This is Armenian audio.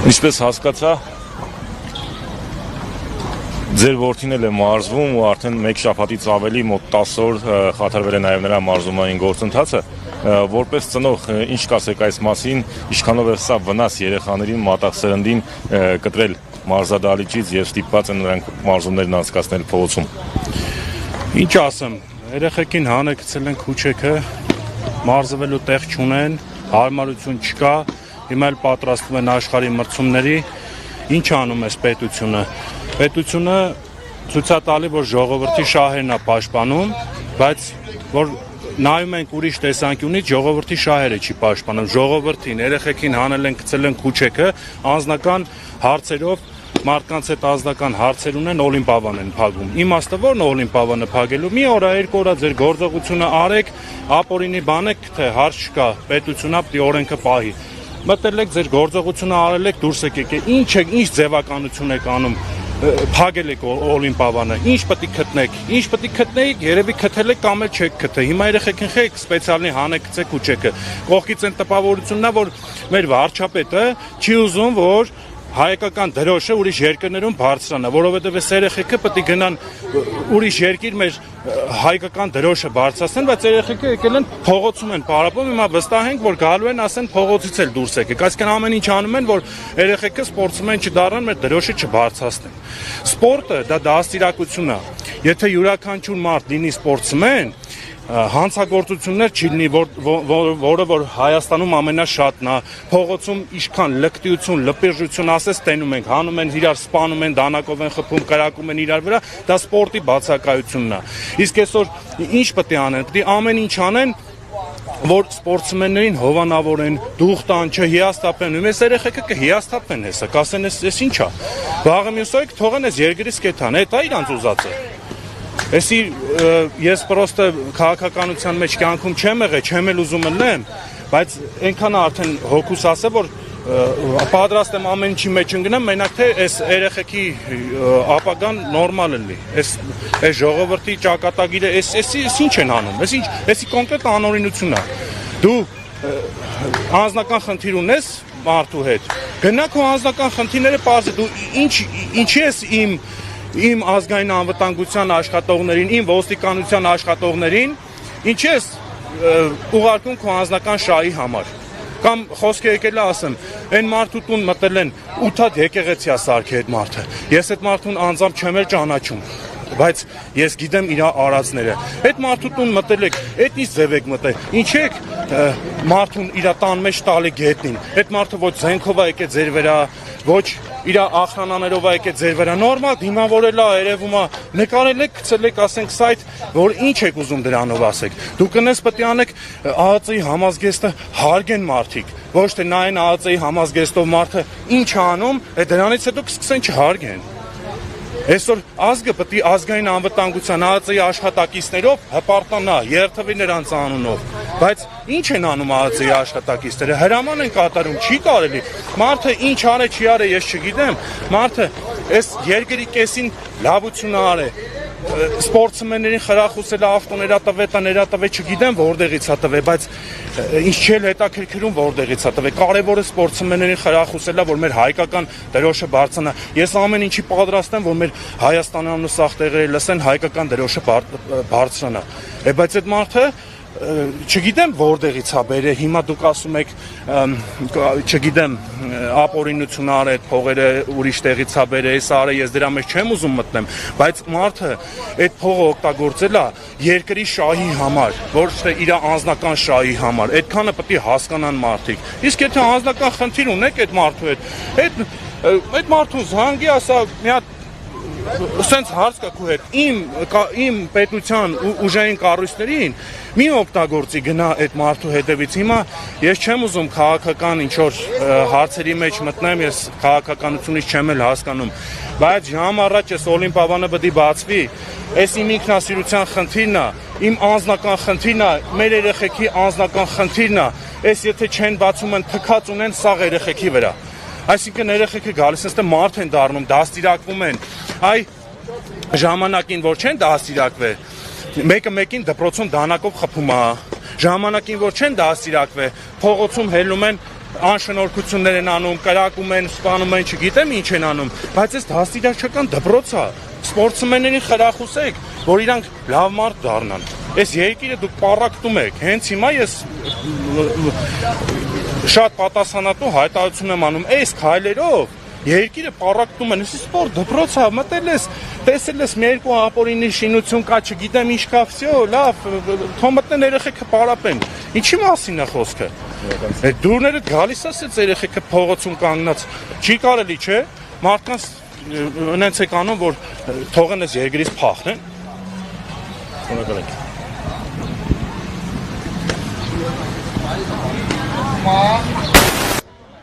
Ինչպես հասկացա, ձեր որդին էլ է մարզվում ու արդեն մեկ շաբաթից ավելի մոտ 10 օր խաթարվել է նաև նրա մարզումային գործընթացը, որպես ծնող ինչ կասեք այս մասին, ինչքանով է սա վնաս երեխաներին մատաղ-սերնդին կտրել մարզադահլիճից եւ ստիպված են նրանք մարզումներն անցկացնել փողոցում։ Ինչ ասեմ, երեխեքին հանը գցել են քուչեքը, մարզվելու տեղ չունեն, հարմարություն չկա, հիմա էլ պատրաստվում են աշխարհի մրցումների, ինչ անում է պետությունը։ Պետությունը ցույց է տալի, որ ժողովրդի շահերն է պաշտպանում, բայց որ նայում ենք ուրիշ տեսանկյունից ժողովրդի շահերը չի պաշտպանում, ժողովրդին, երեխեքին հանել են գցել են քուչեքը, անձնական հարցերով մարդկանց հետ ազնական հարցեր ունեն, օլիմպիադան են փակում։ Իմաստը ո՞րն է օլիմպիադանը փակելու։ Մի օր, երկու օր ձեր գործողությունը արեք, ապօրինի բանեք, թե հարց չկա, պետությունն է պիտի օրենքը պահի։ Մտել եք ձեր գործողությունը արել եք, դուրս եկեք, ինչ ձևականություն եք անում, փակել եք օլիմպիադանը, ինչ պետք է գտնեք, ինչ պետք է գտնեիք, երևի գտել եք կամ էլ չեք գտել։ Հիմա երեխեքին խեք սպեցիալնի հանեք գցեք ու չեկը։ Կողքից են տպավորությունն է, որ մեր վարչապետը չի ուզում, որ հայկական դրոշը ուրիշ երկրներում բարձրանա, որովհետև այս երեխեքը պետք է գնան ուրիշ երկիր մեր հայկական դրոշը բարձրացնեն, բայց երեխեքը եկել են փողոցում են պարապում, հիմա վստահ ենք, որ գալու են ասեն փողոցից էլ դուրս եկեք, այսինքն ամեն ինչ անում են, որ երեխեքը սպորտսմեն չդառնան, մեր դրոշը չբարձրացնեն։ Սպորտը դա դաստիարակություն է, եթե յուրաքանչյուր մարդ լինի սպորտսմեն, հանցագործություններ չի լինի, որը որ Հայաստանում ամենաշատն է, փողոցում ինչքան լկտիություն, լպիժություն ասես տենում ենք, հանում են իրար, սպանում են, դանակով են խփում, կրակում են իրար վրա, դա սպորտի բացակայությունն է։ Իսկ այսօր ինչ պետք է անեն, պետք է ամեն ինչ անեն, որ սպորտսմեններին հովանավորեն, դուխ տան, չհիասթափեն, ու մեզ երեխեքը կհիասթափեն հեսա, կասեն էս ինչ է։ Վաղը մյուս օրը թողեն էս երկրից կեթան, դա իրանց ուզածը։ Էսի ես պրոստը քաղաքականության մեջ կյանքում չեմ եղել, չեմ էլ ուզում լնեմ, բայց այնքան արդեն հոգուս ասե, որ պատրաստ եմ ամեն ինչի մեջ ընկնեմ, մենակ թե այս երեխեքի ապագան նորմալ լինի։ Այս ժողովրդի ճակատագիրը էս ինչ են անում, էսի կոնկրետ անօրինություն է։ Դու անձնական խնդիր ունես մարդու հետ, գնա քո անձնական խնդիրները պարզի, դու ինչի ես իմ ազգային անվտանգության աշխատողներին, իմ ոստիկանության աշխատողներին, ինչ ես ուղարկում քո անձնական շահի համար։ Կամ խոսքը եկել է ասեմ, այն մարդու տուն մտել են 8 հատ եկեղեցի սարքի այդ մարդը։ Ես այդ մարդուն անձամբ չեմ էլ ճանաչում, բայց ես գիտեմ իր արածները։ Այդ մարդու տուն մտել եք, այդ ինչ ձև եք մտել։ Ինչ եք մարդուն իր տան մեջ տալի գետնին։ Այդ մարդը ոչ զենքով է եկել ձեր վրա, ոչ իր ախրանաներով է եկել ձեր վրա, նորմալ դիմավորել է, երևում է, նկարել եք, գցել եք, ասենք սայթ, որ ինչ եք ուզում դրանով ասեք։ Դուք կնես պետք է անեք ԱԱԾ-ի համազգեստը հարգեն մարդիկ, ոչ թե նայեն ԱԱԾ-ի համազգեստով մարդը ինչ է անում, դրանից հետո կսկսեն չհարգեն։ Այսօր ազգը պետք է ազգային անվտանգության ԱԱԾ-ի աշխատակիցներով հպարտանա, երթվի նրանց անունով, բայց ինչ են անում ԱԱԾ-ի աշխատակիցները, հրաման են կատարում, չի կարելի, մարդը ինչ արե, չի արե, ես չգիտեմ, մարդը այս երկրի կեսին լավություն արե, սպորտսմեններին խրախուսել է ավտոներա տվե, չգիտեմ որտեղից է տվե, բայց ինչ չել հետաքրքրում որտեղից է տվե, կարևորը սպորտսմեններին խրախուսել է, որ մեր հայկական դրոշը բարձրանա։ Ես ամեն ինչի պատրաստ եմ, որ մեր Հայաստանն ու սաղ տեղերը լսեն, հայկական դրոշը բարձրանա։ Բայց այդ մարդը չգիտեմ որտեղից է բերել, հիմա դուք ասում եք, չգիտեմ, ապօրինություն արել, փողերը ուրիշ տեղից է բերել, այս արել, ես դրա մեջ չեմ ուզում մտնեմ, բայց մարդը այդ փողը օգտագործել է երկրի շահի համար, ոչ թե իր անձնական շահի համար, այդքանը պետք է հասկանան մարդիկ։ Իսկ եթե անձնական խնդիր ունեք այդ մարդու հետ, այդ մարդուն զանգի, ասա մի հատ սենց հարց կա քո հետ, իմ պետության ուժային կառույցներին մի օգտագործի գնա այդ մարդու հետևից։ Հիմա ես չեմ ուզում քաղաքական ինչ-որ հարցերի մեջ մտնեմ, ես քաղաքականությունից չեմ էլ հասկանում, բայց ժամ առաջ այս օլիմպիադանը պետք է բացվի, այս իմ ինքնասիրության խնդիրն է, իմ անձնական խնդիրն է, մեր երեխեքի անձնական խնդիրն է, այս եթե չեն բացում են թքած ունեն սաղ երեխեքի վրա։ Այսինքն երեխեքը գալիս են մարդ են դառնում, դաստիարակվում են, այ ժամանակին որ չեն դաստիարակվել, մեկը մեկին դպրոցում դանակով խփում է, ժամանակին որ չեն դաստիարակվել, փողոցում հելնում են անշնորհքություններ են անում, կրակում են, սպանում են, չգիտեմ ինչ են անում, բայց այս դաստիարակչական դպրոց է, սպորտսմեններին խրախուսեք, որ իրանք լավ մարդ դառնան։ Այս երկիրը դուք պառակտում եք, հենց հիմա ես շատ պատասխանատու հայտարարություն եմ անում, այս քայլերով երկիրը պառակտում են, այս սպորտ դպրոց է, մտել ես, տեսել ես մի երկու ապօրինի շինություն կա, չգիտեմ ինչ կա, վсё, լավ, թող մտնեն երեխեքը պարապեն։ Ինչի մասին է խոսքը։ Այդ դուրներդ գալիս է այս երեխեքը փողոցում կանգնած, չի կարելի, չէ՞։ Մարդկանց ունենց եք անում, որ թողեն այս երկրից փախնեն։ Շնորհակալ ենք։